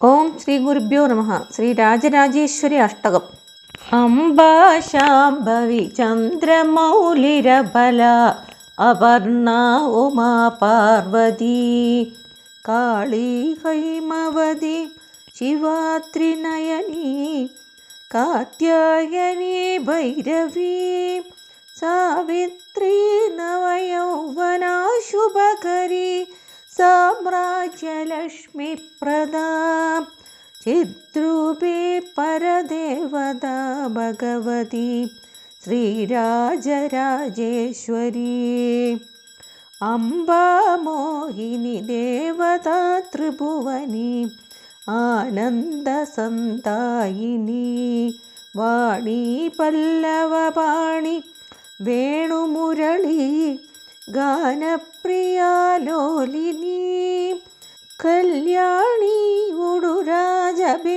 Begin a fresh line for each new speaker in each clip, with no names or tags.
ഓം ശ്രീ ഗുരുഭ്യോ നമഃ. ശ്രീ രാജരാജേശ്വരി അഷ്ടകം. അംബാ ശാംഭവി ചന്ദ്രമൗലിരബല അപർണ ഉമാ പാർവതി കാളീ ഹൈമവതി ശിവാത്രിനയനി കാത്യായനി ഭൈരവി സാവിത്രി നവയൗവനാ ശുഭകരി സാമ്രാജ്യലക്ഷ്മി പ്രദാ ചിദ്രൂപേ പരദേവതാ ഭഗവതി ശ്രീരാജരാജേശ്വരി അംബാ മോഹിനി ദേവതാ ത്രിഭുവനി ആനന്ദസന്തായിനി വാണി പല്ലവപാണി വേണുമുരളി ഗാനപ്രിയാലോലിനി കല്യാണി ഉടുരാജബിംബവദന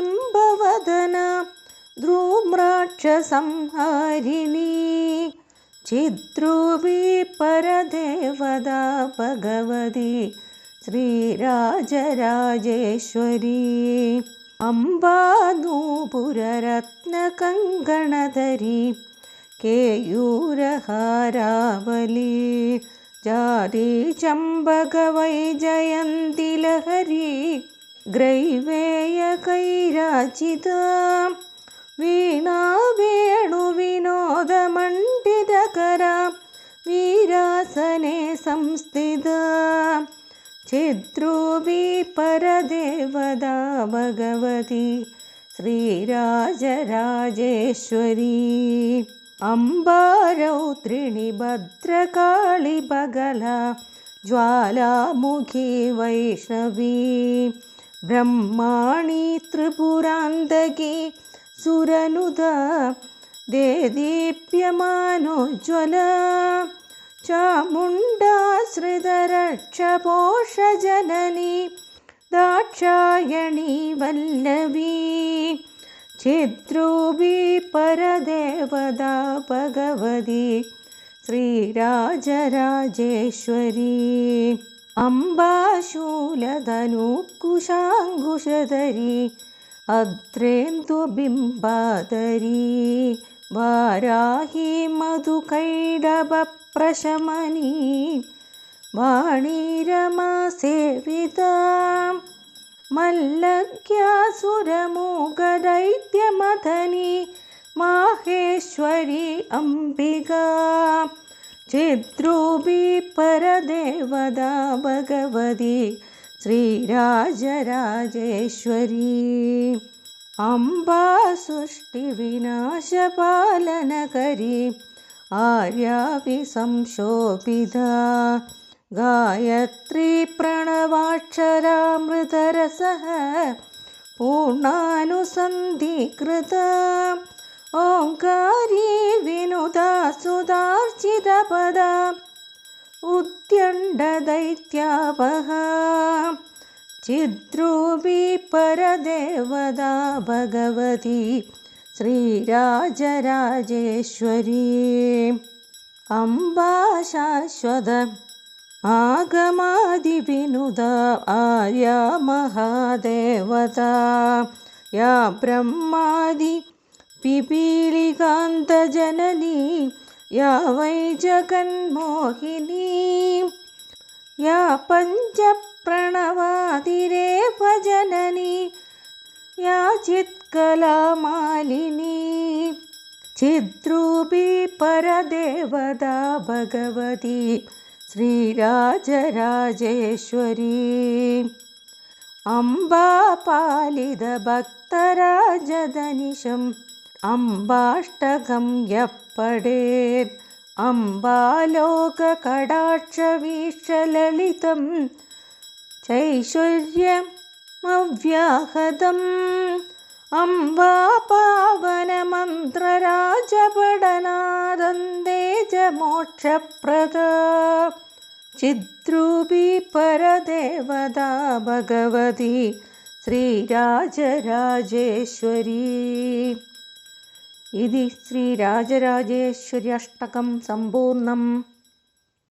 ധ്രൂമ്രാക്ഷസംഹാരിണി ചിദ്രൂപി പരദേവതാ ഭഗവതി ശ്രീരാജരാജേശ്വരി അംബാ നൂപുരരത്നകങ്കണധരി കേയൂരഹാരാവലി ജാതി ചമ്പകവൈജയന്തി ലഹരി ഗ്രൈവേയ കൈരാചിത വീണാ വേണുവിനോദമണ്ഡിതകര വീരാസനെ സംസ്ഥിത ചിദ്രൂപി പരദേവതാ ഭഗവതി ശ്രീരാജരാജേശ്വരി അംബാ രൗദ്രിണി ഭദ്രകാളി ബഗല ജ്വാലാമുഖി വൈഷ്ണവി ബ്രഹ്മാണി ത്രിപുരാന്തകി സുരനുത ദേദീപ്യമാനോജ്വല ചാമുണ്ഡാശ്രിതരക്ഷപോഷജനനി ദാക്ഷായണി വല്ലവി ചിദ്രൂപി പരദേവതാ ഭഗവതി ശ്രീരാജരാജേശ്വരി അംബാ ശൂലധനുക്കുശാങ്കുശധരി അദ്രേന്ദുബിംബാധരി വാരാഹി മധുകൈടഭപ്രശമനി വാണീരമാസേവിത മല്ലഖ്യാസുരമൂകദൈത്യമഥനി മാഹേശ്വരി അംബികാ ചിദ്രൂപി പരദേവതാ ഭഗവതി ശ്രീരാജരാജേശ്വരി അംബാ സൃഷ്ടിവിനാശപാലനകരി ആര്യാവിസംശോഭിത ഗായത്രി പ്രണവാക്ഷരാമൃതരസഃ പൂർണ്ണാനുസന്ധീകൃത ഓംകാരി വിനുതാ സുധാർച്ചിതപദ ഉദ്യണ്ഡദൈത്യാവഹ ചിദ്രൂപി പരദേവതാ ഭഗവതി ശ്രീരാജരാജേശ്വരി അംബാ ശാശ്വത ആഗമാദിവിനുത ആര്യാ മഹാദേവതാ യാ ബ്രഹ്മാദി പിപീലികാന്തജനനി യാ വൈ ജഗന്മോഹിനി യാ പഞ്ചപ്രണവാതിരേവജനനി യാ ചിത്കലാമാലിനി ചിദ്രൂപി പരദേവതാ ഭഗവതി ശ്രീരാജരാജേശ്വരി അംബാ പാലിതഭക്തരാജധനിശം അംബാഷ്ടകം യപ്പടേത് അംബാലോകകടാക്ഷവീക്ഷലളിതം ചൈശ്വര്യമവ്യാഹതം അംബാ പാവനമന്ത്രരാജപഠനാദന്തേജമോക്ഷപ്രദ ചിദ്രൂപി പരദേവതാ ഭഗവതി ശ്രീരാജരാജേശ്വരി. ഇതി ശ്രീരാജരാജേശ്വരി അഷ്ടകം സമ്പൂർണം.